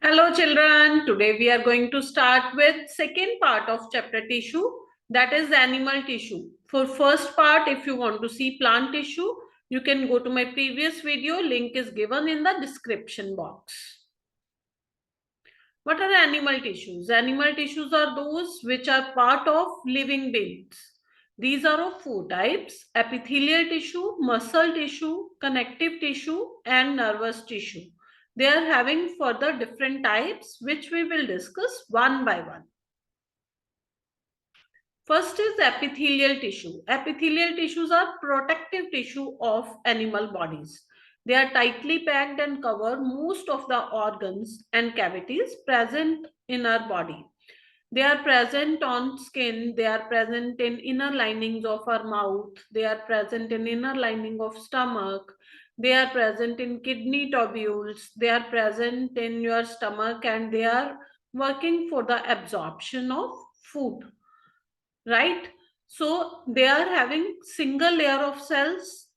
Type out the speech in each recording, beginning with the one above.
Hello children, today we are going to start with second part of chapter tissue, that is animal tissue. For first part, if you want to see plant tissue, you can go to my previous video, link is given in the description box. What are animal tissues? Animal tissues are those which are part of living beings. These are of four types: epithelial tissue, muscle tissue, connective tissue, and nervous tissue. They are having further different types which we will discuss one by one. First is epithelial tissue. Epithelial tissues are protective tissue of animal bodies. They are tightly packed and cover most of the organs and cavities present in our body. They are present on skin, they are present in inner linings of our mouth, they are present in inner lining of stomach, they are present in kidney tubules, they are present in your stomach, and they are working for the absorption of food, right? So they are having single layer of cells,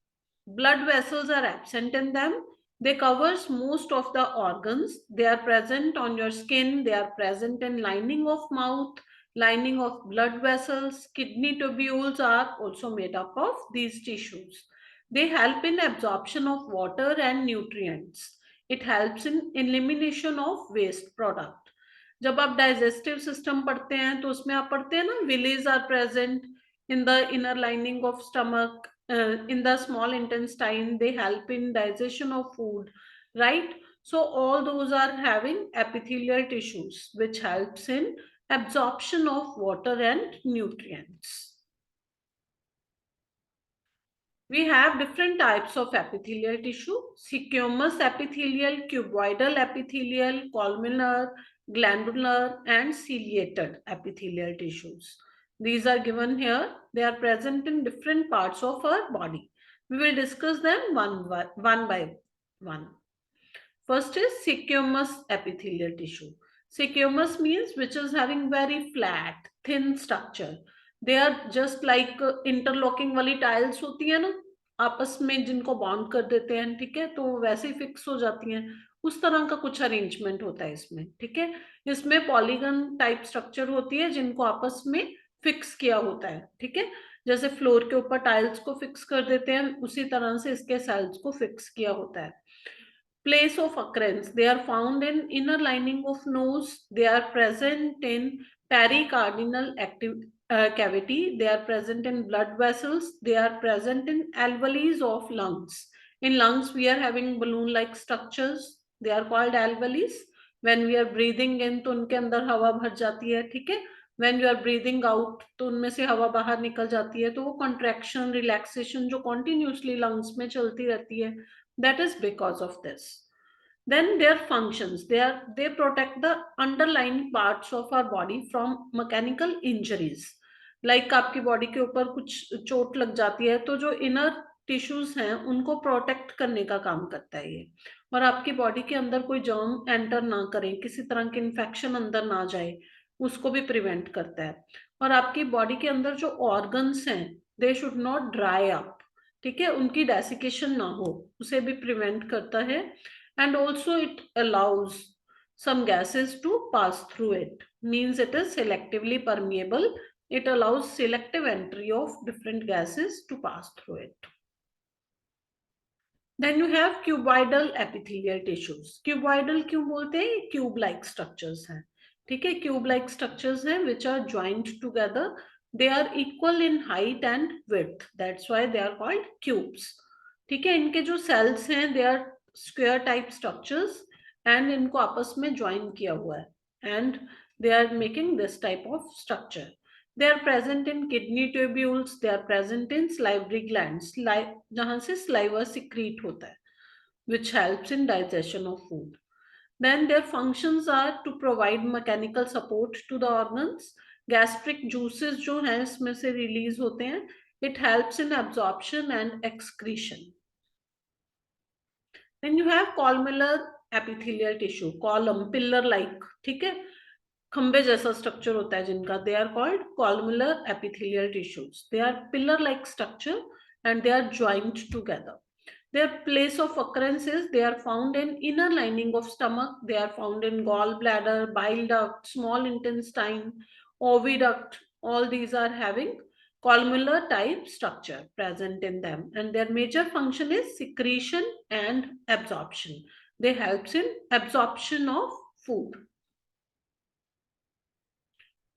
blood vessels are absent in them, they covers most of the organs, they are present on your skin, they are present in lining of mouth, lining of blood vessels, kidney tubules are also made up of these tissues. They help in absorption of water and nutrients. It helps in elimination of waste product. जब आप digestive system पढ़ते हैं तो उसमें आप पढ़ते हैं ना, villi are present in the inner lining of stomach, in the small intestine, they help in digestion of food, right? So all those are having epithelial tissues which helps in absorption of water and nutrients. We have different types of epithelial tissue: squamous epithelial, cuboidal epithelial, columnar, glandular, and ciliated epithelial tissues. These are given here. They are present in different parts of our body. We will discuss them one by one. First is squamous epithelial tissue. Squamous means which is having very flat, thin structure. They are just like interlocking वाली tiles होती है ना, आपस में जिनको bond कर देते हैं, ठीक है, तो वैसे ही फिक्स हो जाती हैं, उस तरह का कुछ अरेंजमेंट होता है इसमें, ठीक है। इसमें पॉलीगन टाइप स्ट्रक्चर होती है जिनको आपस में फिक्स किया होता है, ठीक है। जैसे फ्लोर के ऊपर टाइल्स को फिक्स कर देते हैं, उसी तरह से इसके सेल्स को फिक्स किया होता है। Place of occurrence: they are found in inner lining of nose, they are present in pericardial cavity, they are present in blood vessels, they are present in alveoli of lungs. In lungs we are having balloon like structures, they are called alveoli. When we are breathing in तो उनके अंदर हवा भर जाती है, ठीक है। when you are breathing out तो उनमें से हवा बाहर निकल जाती है, तो वो contraction relaxation जो continuously lungs में चलती रहती है, that is because of this. Then their functions: they protect the underlying parts of our body from mechanical injuries. Like आपकी बॉडी के ऊपर कुछ चोट लग जाती है तो जो इनर टिश्यूज हैं उनको प्रोटेक्ट करने का काम करता है ये, और आपकी बॉडी के अंदर कोई जर्म एंटर ना करें, किसी तरह के इन्फेक्शन अंदर ना जाए, उसको भी प्रिवेंट करता है। और आपकी बॉडी के अंदर जो ऑर्गन्स हैं, they should not dry up, ठीक है, उनकी डेसिकेशन ना हो, उसे भी प्रिवेंट करता है। and also it allows some gases to pass through it, means it is selectively permeable. It allows selective entry of different gases to pass through it. Then you have cuboidal epithelial tissues. Cuboidal क्यों बोलते हैं? Cube like structures हैं, ठीक है, cube like structures हैं which are joined together. They are equal in height and width, that's why they are called cubes, ठीक है। इनके जो cells हैं, they are square type structures and इनको आपस में join किया हुआ है and they are making this type of structure. They are present in kidney tubules, they are present in salivary glands, जहां से saliva secrete होता है, which helps in digestion of food. Then their functions are to provide mechanical support to the organs. Gastric juices जो हैं इसमें से release होते हैं, it helps in absorption and excretion. Then you have columnar epithelial tissue, column, pillar like, ठीक है, खंबे जैसा स्ट्रक्चर होता है जिनका, they are called columnar epithelial tissues. They are pillar like structure and they are joined together. Their place of occurrence is they are found in inner lining of stomach, they are found in gallbladder, bile duct, small intestine, oviduct. All these are having columnar type structure present in them, and their major function is secretion and absorption. They helps in absorption of food.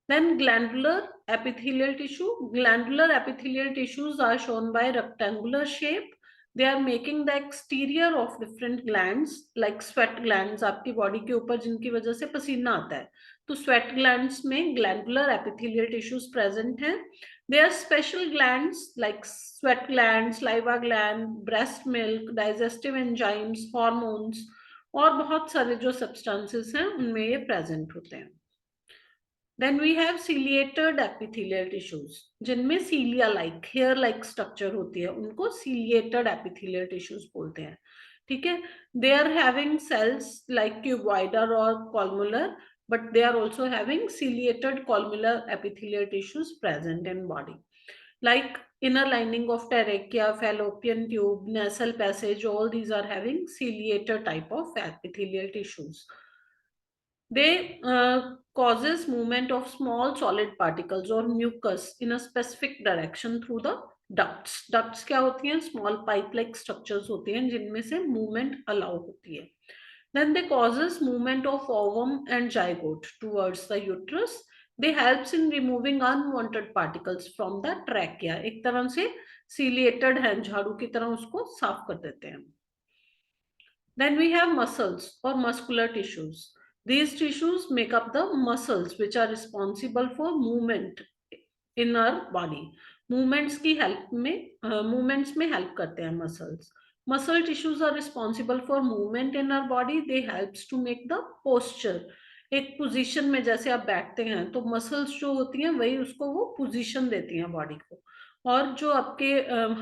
Then glandular epithelial tissue. Glandular epithelial tissues are shown by rectangular shape. They are making the exterior of different glands, like sweat glands. आपकी body के ऊपर जिनकी वजह से पसीना आता है, तो sweat glands में glandular epithelial tissues present हैं. There are special glands like sweat gland, saliva gland, breast milk, digestive enzymes, hormones और बहुत सारे जो substances हैं उनमें ये present होते हैं. Then we have ciliated epithelial tissues, जिनमें cilia like hair like structure होती है, उनको ciliated epithelial tissues बोलते हैं. ठीक है, they are having cells like cuboidal or columnar, but they are also having ciliated columnar epithelial tissues present in body, like inner lining of trachea, fallopian tube, nasal passage. All these are having ciliated type of epithelial tissues. They causes movement of small solid particles or mucus in a specific direction through the ducts. Ducts क्या होती हैं? Small pipe-like structures होती हैं जिनमें से movement allow होती है. Then they causes movement of ovum and zygote towards the uterus. They helps in removing unwanted particles from the trachea. एक तरह से ciliated है, झाड़ू की तरह उसको साफ कर देते हैं. Then we have muscles or muscular tissues. These tissues make up the muscles which are responsible for movement in our body. Movements की help में movements में help करते हैं muscles. Muscle tissues are responsible for movement in our body. They helps to make the posture. एक position में जैसे आप बैठते हैं तो मसल्स जो होती हैं वही उसको वो पोजीशन देती हैं बॉडी को, और जो आपके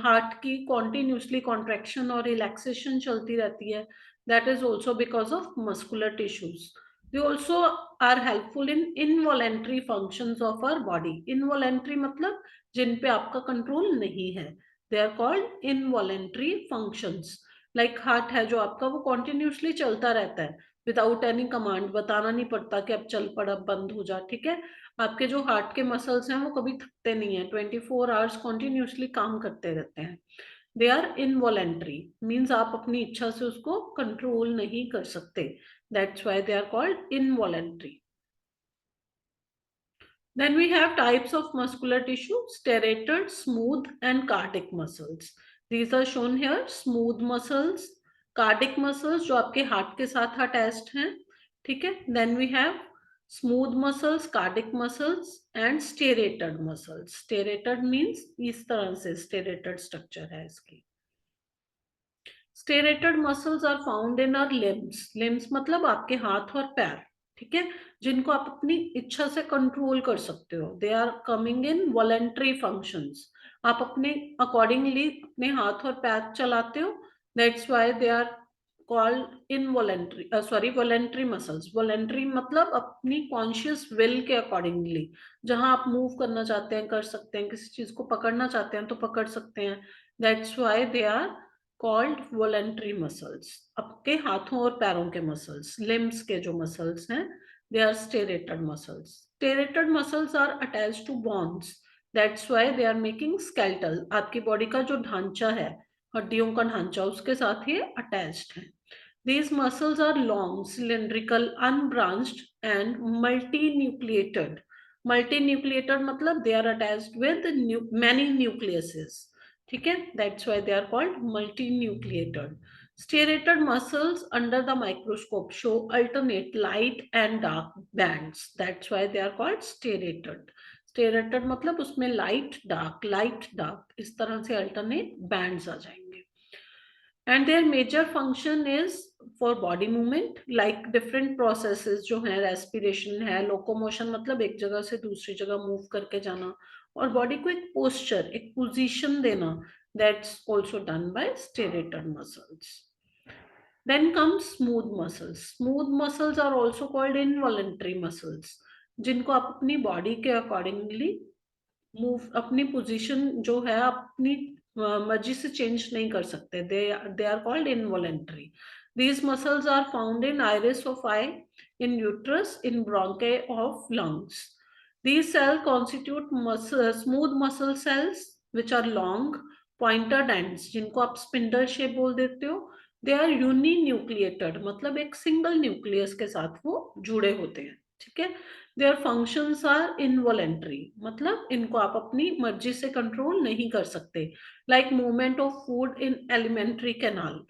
हार्ट की कॉन्टिन्यूसली कॉन्ट्रैक्शन और रिलैक्सेशन चलती रहती है, that is also because of muscular tissues. They also are helpful in involuntary functions of our body. Involuntary मतलब जिन पे आपका कंट्रोल नहीं है, they are called involuntary functions. Like heart है जो आपका, वो continuously चलता रहता है विदाउट एनी कमांड, बताना नहीं पड़ता कि अब चल पड़, अब बंद हो जा. ठीक है, आपके जो हार्ट के मसल्स हैं वो कभी थकते नहीं है, 24 आवर्स कॉन्टिन्यूसली काम करते रहते हैं. दे आर इनवॉलेंट्री, मीन्स आप अपनी इच्छा से उसको कंट्रोल नहीं कर सकते. That's why they are called involuntary. Then we have types of muscular tissue: striated, smooth, and cardiac muscles. These are shown here. Smooth muscles, cardiac muscles जो आपके हार्ट के साथ अटैच्ड हैं. ठीक है, then we have smooth muscles, cardiac muscles, and striated muscles. Striated means इस तरह से striated structure है इसकी. Striated muscles are found in our limbs. Limbs मतलब आपके हाथ और पैर. ठीक है, जिनको आप अपनी इच्छा से कंट्रोल कर सकते हो. They are coming in voluntary functions. आप अपने अकॉर्डिंगली अपने हाथ और पैर चलाते हो. That's why they are called involuntary, voluntary muscles. Voluntary मतलब अपनी कॉन्शियस विल के अकॉर्डिंगली, जहां आप मूव करना चाहते हैं कर सकते हैं, किसी चीज को पकड़ना चाहते हैं तो पकड़ सकते हैं. That's why they are called voluntary muscles. आपके हाथों और पैरों के मसल्स, लिम्स के जो मसल्स हैं, they are striated muscles. Striated muscles are attached to bones. That's why they are making skeletal. आपकी बॉडी का जो ढांचा है, हड्डियों का ढांचा, उसके साथ ये अटैच्ड है. These muscles are long, cylindrical, unbranched, and multinucleated. Multinucleated मतलब they are attached with many nucleuses. ठीक है, that's why they are called multinucleated. Striated muscles under the microscope show alternate light and dark bands. That's why they are called striated. Striated मतलब उसमें light dark इस तरह से alternate bands आ जाएंगे. And their major function is for body movement, like different processes जो हैं, respiration है, locomotion मतलब एक जगह से दूसरी जगह move करके जाना, और body को एक posture, एक position देना. That's also done by striated muscles. Then comes smooth muscles. Smooth muscles are also called involuntary muscles, जिनको आप अपनी body के accordingly मूव, अपनी पोजीशन जो है अपनी मर्जी से चेंज नहीं कर सकते. They are called involuntary. These muscles are found in iris of eye, in uterus, in bronchi of lungs. These cells constitute smooth muscle cells, which are long, pointed ends, जिनको आप spindle shape बोल देते हो. They are uninucleated, मतलब एक single nucleus के साथ वो जुड़े होते हैं. ठीक है. Their functions are involuntary, मतलब इनको आप अपनी मर्जी से कंट्रोल नहीं कर सकते. Like movement of food in alimentary canal.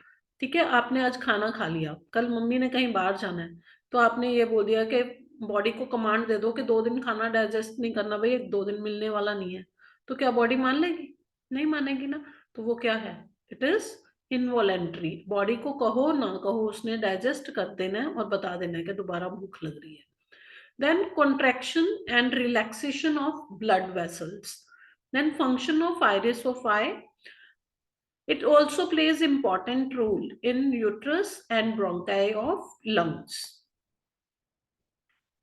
ठीक है. आपने आज खाना खा लिया, कल मम्मी ने कहीं बाहर जाना है, तो आपने ये बोल दिया कि बॉडी को कमांड दे दो कि 2 दिन खाना डाइजेस्ट नहीं करना भाई, 2 दिन मिलने वाला नहीं है, तो क्या बॉडी मान लेगी? नहीं मानेगी ना. तो वो क्या है? It is involuntary. बॉडी को कहो ना कहो, उसने डाइजेस्ट कर देना है और बता देना है कि दोबारा भूख लग रही है. Then contraction and relaxation of blood vessels. Then function of iris of eye. It also plays important role in uterus and bronchi of lungs.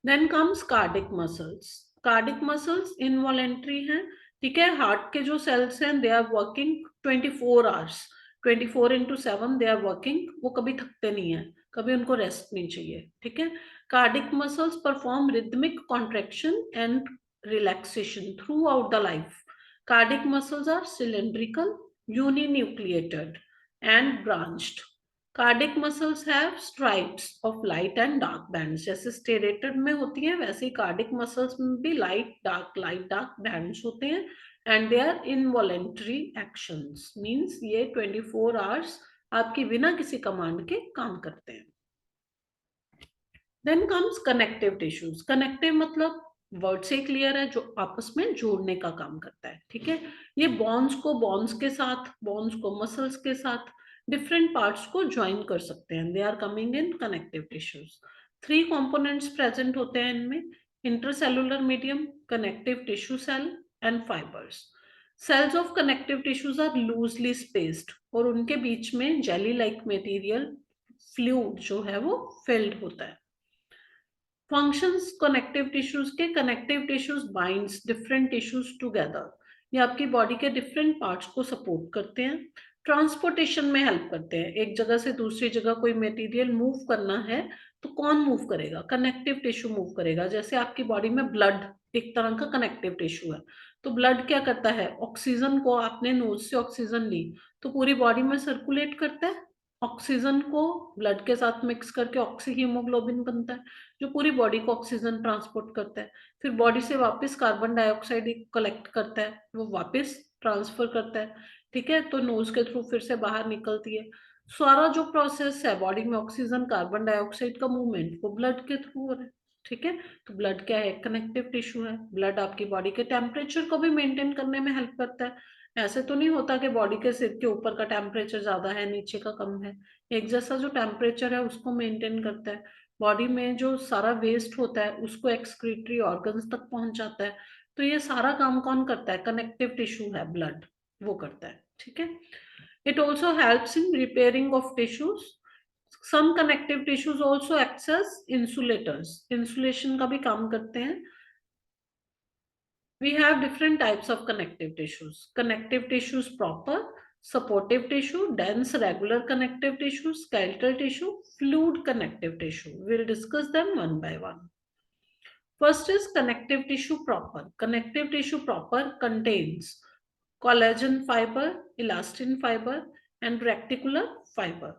Then comes cardiac muscles. Cardiac muscles involuntary हैं. ठीक है. Heart के जो sales हैं, they are working 24 hours. 24/7 they are working. वो कभी थकते नहीं है, कभी उनको रेस्ट नहीं चाहिए. ठीक है. Cardiac muscles perform rhythmic contraction and relaxation throughout the life. Cardiac muscles are cylindrical, uninucleated, and branched. Cardiac muscles have stripes of light and dark bands. जैसे स्टेरेटेड में होती हैं, वैसे ही कार्डिक मसल्स में भी लाइट डार्क बैंड्स होते हैं. And they are involuntary actions. Means ये 24 आवर्स आपकी बिना किसी कमांड के काम करते हैं. Then comes connective tissues. Connective मतलब वर्ड से क्लियर है, जो आपस में जोड़ने का काम करता है. ठीक है. ये बॉन्स को बॉन्स के साथ, बॉन्स को मसल्स के साथ, डिफरेंट पार्ट्स को ज्वाइन कर सकते हैं. They are coming in connective tissues. 3 components present होते हैं इनमें: intercellular medium, connective tissue cell and fibres. Cells of connective tissues are loosely spaced और उनके बीच में जेली लाइक मटेरियल, फ्लूइड जो है वो फिल्ड होता है. फंक्शंस कनेक्टिव टिश्यूज के: connective tissues binds different tissues together. ये आपकी बॉडी के डिफरेंट पार्ट्स को सपोर्ट करते हैं. ट्रांसपोर्टेशन में हेल्प करते हैं. एक जगह से दूसरी जगह कोई मटेरियल मूव करना है तो कौन मूव करेगा? कनेक्टिव टिश्यू मूव करेगा. जैसे आपकी बॉडी में ब्लड एक तरह का कनेक्टिव टिश्यू है, तो ब्लड क्या करता है? ऑक्सीजन को, आपने नोज से ऑक्सीजन ली तो पूरी बॉडी में सर्कुलेट करता है. ऑक्सीजन को ब्लड के साथ मिक्स करके ऑक्सी हीमोग्लोबिन बनता है, जो पूरी बॉडी को ऑक्सीजन ट्रांसपोर्ट करता है. फिर बॉडी से वापस कार्बन डाइऑक्साइड कलेक्ट करता है, वो वापस ट्रांसफर करता है. ठीक है. तो नोज के थ्रू फिर से बाहर निकलती है. सारा जो प्रोसेस है बॉडी में ऑक्सीजन कार्बन डाइऑक्साइड का मूवमेंट, वो ब्लड के थ्रू हो रहा है. ठीक है. तो ब्लड क्या है? कनेक्टिव टिश्यू है. ब्लड आपकी बॉडी के टेम्परेचर को भी मेंटेन करने में हेल्प करता है. ऐसे तो नहीं होता कि बॉडी के सिर के ऊपर का टेम्परेचर ज्यादा है, नीचे का कम है. एक जैसा जो टेम्परेचर है उसको मेंटेन करता है. बॉडी में जो सारा वेस्ट होता है उसको एक्सक्रीटरी ऑर्गन्स तक पहुंचाता है. तो ये सारा काम कौन करता है? कनेक्टिव टिश्यू है, ब्लड, वो करता है. ठीक है. It also helps in repairing of tissues. Some connective tissues also acts as insulators. Insulation का भी काम करते हैं. We have different types of connective tissues. Connective tissues proper, supportive tissue, dense regular connective tissue, skeletal tissue, fluid connective tissue. We'll discuss them one by one. First is connective tissue proper. Connective tissue proper contains collagen fiber, elastin fiber, and reticular fiber.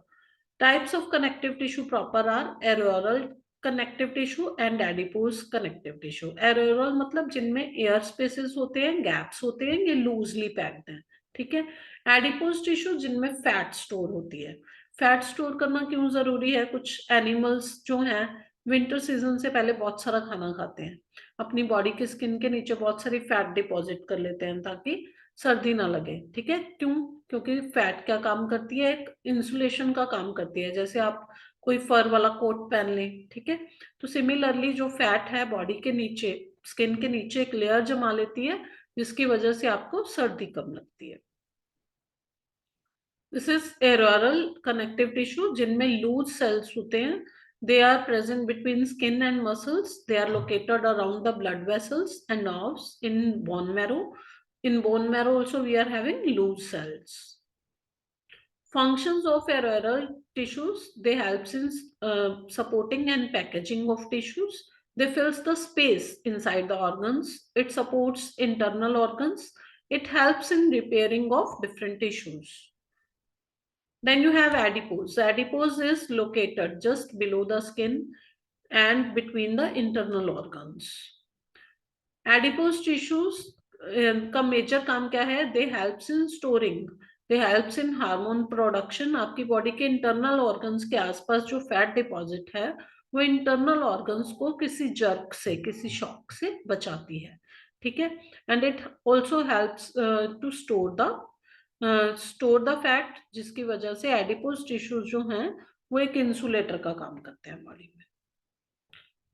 Types of connective tissue proper are areolar connective tissue and adipose connective tissue. Areolar मतलब जिनमें air spaces होते हैं, gaps होते हैं, ये loosely packed हैं. ठीक है. एडिपोज टिश्यू जिनमें फैट स्टोर होती है. फैट स्टोर करना क्यों जरूरी है? कुछ एनिमल्स जो हैं विंटर सीजन से पहले बहुत सारा खाना खाते हैं, अपनी बॉडी के स्किन के नीचे बहुत सारी फैट डिपॉजिट कर लेते हैं ताकि सर्दी ना लगे. ठीक है. क्यों? क्योंकि फैट क्या काम करती है? एक इंसुलेशन का काम करती है. जैसे आप कोई फर वाला कोट पहन ले. ठीक है. तो सिमिलरली जो फैट है बॉडी के नीचे, स्किन के नीचे एक लेयर जमा लेती है, जिसकी वजह से आपको सर्दी कम लगती है. This is areolar connective tissue जिनमें लूज सेल्स होते हैं. They are present between skin and muscles. They are located around the blood vessels and nerves in bone marrow. In bone marrow also we are having loose cells. Functions of arterial tissues, they helps in supporting and packaging of tissues. They fills the space inside the organs. It supports internal organs. It helps in repairing of different tissues. Then you have adipose. Adipose is located just below the skin and between the internal organs. Adipose tissues का major काम क्या है? दे helps in storing, they helps in hormone production. आपकी body के internal organs के आसपास जो fat deposit है वो इंटरनल ऑर्गन्स को किसी जर्क से, किसी शॉक से बचाती है. ठीक है. And it also helps to store the fat, जिसकी वजह से एडिपोज टिश्यूज जो हैं वो एक इंसुलेटर का काम करते हैं बॉडी में.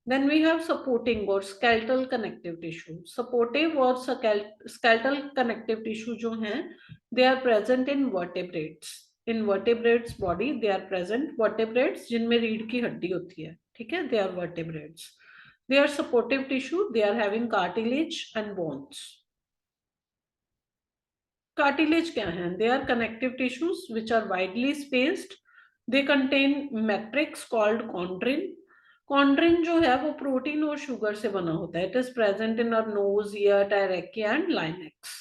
Then we have supporting or skeletal connective tissue. Supportive or skeletal connective tissue जो हैं, they are present in vertebrates. In vertebrates body they are present. Vertebrates जिनमें रीढ़ की हड्डी होती है, ठीक है, they are vertebrates. They are supportive tissue. They are having cartilage and bones. Cartilage क्या है? They are connective tissues which are widely spaced. They contain matrix called chondrin. Chondrin जो है वो प्रोटीन और शुगर से बना होता है. It is present in our nose, ear, trachea and larynx.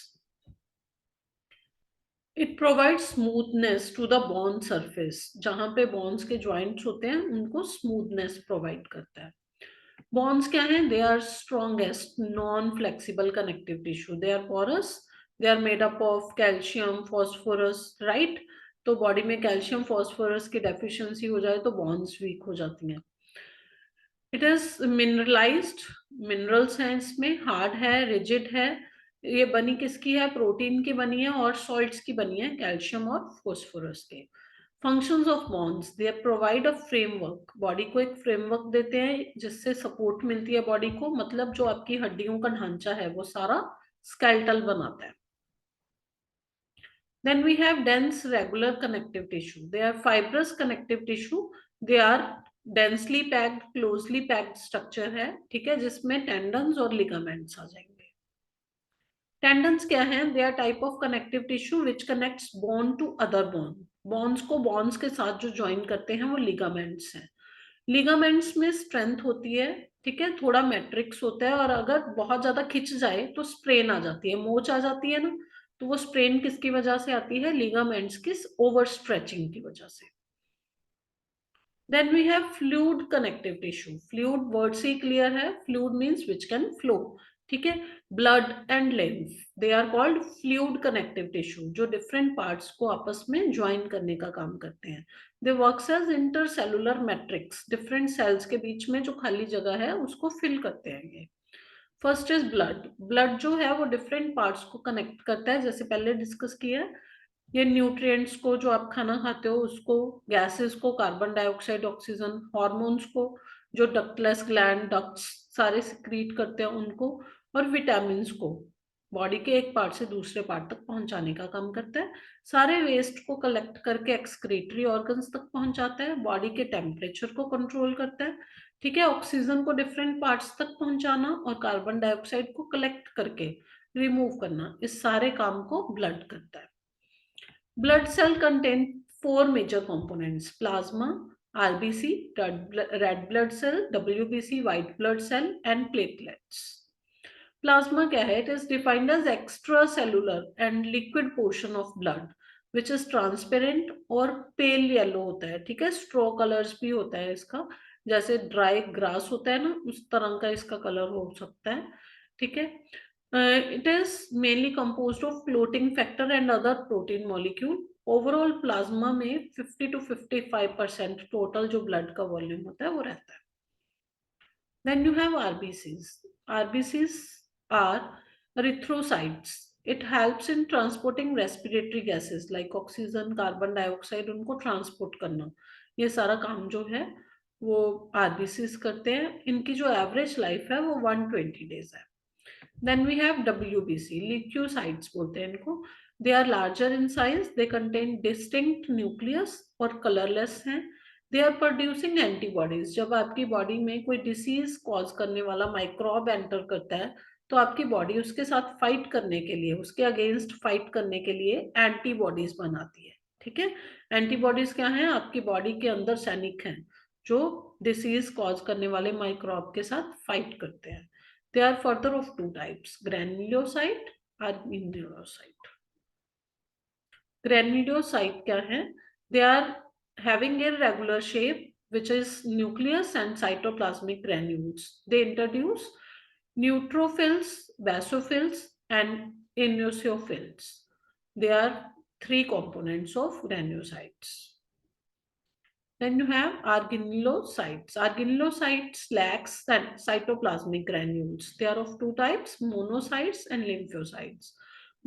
It provides smoothness to the bone surface. जहां पे bones के joints होते हैं उनको smoothness provide करता है. Bonds क्या हैं? They are strongest non-flexible connective tissue. They are porous. They are made up of calcium, phosphorus, right? तो बॉडी में कैल्शियम फॉस्फोरस की डेफिशिएंसी हो जाए तो बॉन्ड्स वीक हो जाती हैं. इट इज मिनरलाइज्ड, मिनरल्स हैं इसमें, हार्ड है, रिजिड है. ये बनी किसकी है? प्रोटीन की बनी है और सॉल्ट्स की बनी है, कैल्शियम और फॉस्फोरस के. Functions of bonds, they provide a framework. Body को एक फ्रेमवर्क देते हैं जिससे सपोर्ट मिलती है बॉडी को. मतलब जो आपकी हड्डियों का ढांचा है वो सारा स्केलेटल बनाता है. Then we have dense regular connective tissue. They are fibrous connective tissue. They are densely packed, closely packed structure है, ठीक है, जिसमें tendons और ligaments आ जाएंगे. Tendons क्या हैं? They are type of connective tissue which connects bone to other bone. Bones को bones के साथ जो join करते हैं वो ligaments हैं. Ligaments में strength होती है, ठीक है, थोड़ा मैट्रिक्स होता है, और अगर बहुत ज्यादा खिंच जाए तो स्प्रेन आ जाती है, मोच आ जाती है ना. तो वो स्प्रेन किसकी वजह से आती है? लिगामेंट्स की ओवर स्ट्रेचिंग की वजह से. Then we have fluid connective tissue. Fluid word से क्लियर है. Fluid means which can flow. ठीक है. Blood and lymph, they are called fluid connective tissue, जो different parts को आपस में join करने का काम करते हैं. They works as intercellular matrix. Different cells के बीच में जो खाली जगह है उसको fill करते हैं ये. First is blood. ब्लड जो है वो डिफरेंट पार्ट्स को कनेक्ट करता है, जैसे पहले डिस्कस किया है. ये न्यूट्रिएंट्स को, जो आप खाना खाते हो उसको, गैसेस को, कार्बन डाइऑक्साइड, ऑक्सीजन, हार्मोन्स को, जो डक्टलेस ग्लैंड, डक्ट्स सारे सिक्रीट करते हैं उनको, और विटामिन्स को बॉडी के एक पार्ट से दूसरे पार्ट तक पहुंचाने का काम करता है. सारे वेस्ट को कलेक्ट करके एक्सक्रीटरी ऑर्गन्स तक पहुंचाता है. बॉडी के टेम्परेचर को कंट्रोल करता है, ठीक है. ऑक्सीजन को डिफरेंट पार्ट्स तक पहुंचाना और कार्बन डाइऑक्साइड को कलेक्ट करके रिमूव करना, इस सारे काम को ब्लड करता है. Blood cell contain 4 major components: plasma, RBC, red blood cell, WBC, white blood cell, and platelets. Plasma क्या है? It is defined as extracellular and liquid portion of blood which is transparent और pale yellow होता है, ठीक है. straw colors भी होता है इसका, जैसे ड्राई ग्रास होता है ना, उस तरह का इसका कलर हो सकता है, ठीक है. It is mainly composed of clotting factor and other protein molecule. Overall plasma में 50 to 55% total जो blood का volume होता है वो रहता है. Then you have RBCs. RBCs are erythrocytes. It helps in transporting respiratory gases like oxygen, carbon dioxide, उनको transport करना. ये सारा काम जो है वो RBCs करते हैं. इनकी जो average life है वो 120 days है. Then we have WBC, leukocytes बोलते हैं इनको. They are larger in size. They contain distinct nucleus और colorless हैं. They are producing antibodies. जब आपकी बॉडी में कोई डिसीज कॉज करने वाला माइक्रोब एंटर करता है तो आपकी बॉडी उसके साथ फाइट करने के लिए, उसके अगेंस्ट फाइट करने के लिए एंटीबॉडीज बनाती है। ठीक है, एंटीबॉडीज क्या है? आपकी बॉडी के अंदर सैनिक हैं जो डिसीज कॉज करने वाले माइक्रोब के साथ फाइट करते हैं। They are further of two types, granulocyte और ग्रेन्युलोसाइट। ग्रेन्युलोसाइट क्या है? They are having a regular shape which is nucleus and cytoplasmic granules. They introduce neutrophils, basophils, and eosinophils. They are three components of granulocytes. Then you have organocytes. Organocytes lacks cytoplasmic granules. They are of two types, monocytes and lymphocytes.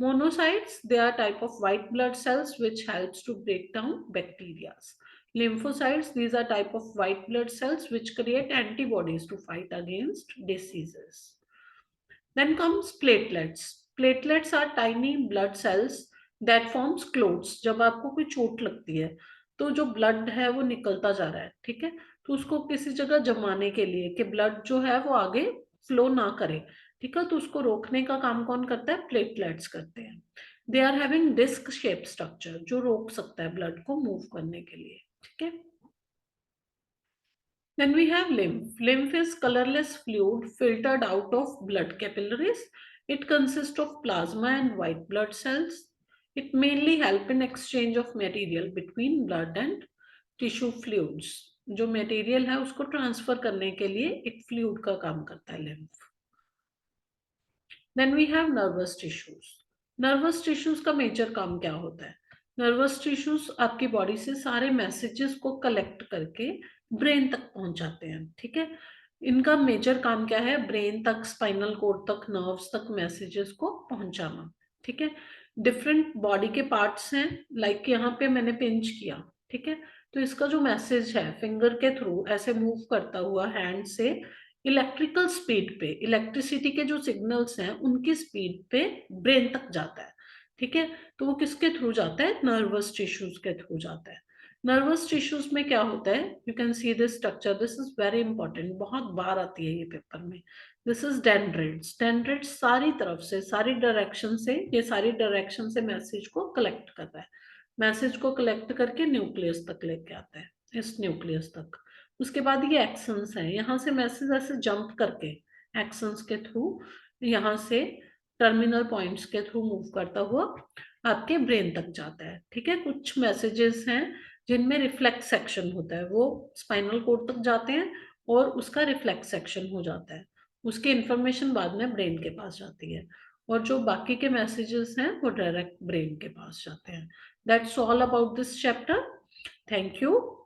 Monocytes, they are type of white blood cells which helps to break down bacteria. Lymphocytes, these are type of white blood cells which create antibodies to fight against diseases. Then comes platelets. Platelets are tiny blood cells that forms clots. जब आपको कोई चोट लगती है तो जो blood है वो निकलता जा रहा है, ठीक है, तो उसको किसी जगह जमाने के लिए कि ब्लड जो है वो आगे फ्लो ना करे, ठीक है, तो उसको रोकने का काम कौन करता है? प्लेटलेट्स करते हैं। They are having disc shape structure, जो रोक सकता है ब्लड को मूव करने के लिए, ठीक है। Then we have lymph. Lymph is colorless fluid filtered out of blood capillaries. It consists of plasma and white blood cells. It mainly help in exchange of material between blood and tissue fluids. जो material है उसको transfer करने के लिए एक fluid का काम करता है lymph. Then we have nervous tissues. Nervous tissues का मेजर काम क्या होता है? नर्वस टिश्यूज आपकी बॉडी से सारे मैसेजेस को कलेक्ट करके ब्रेन तक पहुंचाते हैं, ठीक है। इनका मेजर काम क्या है? ब्रेन तक, स्पाइनल कोड तक, नर्व्स तक मैसेजेस को पहुंचाना, ठीक है। डिफरेंट बॉडी के पार्ट्स हैं, लाइक यहाँ पे मैंने पिंच किया, ठीक है, तो इसका जो मैसेज है फिंगर के थ्रू ऐसे मूव करता हुआ हैंड से इलेक्ट्रिकल स्पीड पे, इलेक्ट्रिसिटी के जो सिग्नल्स हैं उनकी स्पीड पे ब्रेन तक जाता है, ठीक है। तो वो किसके थ्रू जाता है? नर्वस टिश्यूज के थ्रू जाता है। नर्वस टिश्यूज में क्या होता है? You can see this structure, this is very important, बहुत बार आती है ये पेपर में। This is डेंड्रिट्स। डेंड्रिट्स सारी तरफ से, सारी डायरेक्शन से, ये सारी डायरेक्शन से मैसेज को कलेक्ट करता है, मैसेज को कलेक्ट करके न्यूक्लियस तक लेके आता है, इस न्यूक्लियस तक। उसके बाद ये एक्सन्स है, यहाँ से मैसेज ऐसे जंप करके एक्सन्स के थ्रू यहाँ से टर्मिनल पॉइंट्स के थ्रू मूव करता हुआ आपके ब्रेन तक जाता है, ठीक है। कुछ मैसेजेस हैं जिनमें रिफ्लेक्स सेक्शन होता है, वो स्पाइनल कोड तक जाते हैं और उसका रिफ्लेक्स सेक्शन हो जाता है, उसकी इंफॉर्मेशन बाद में ब्रेन के पास जाती है, और जो बाकी के मैसेजेस हैं वो डायरेक्ट ब्रेन के पास जाते हैं। That's all about this chapter. Thank you.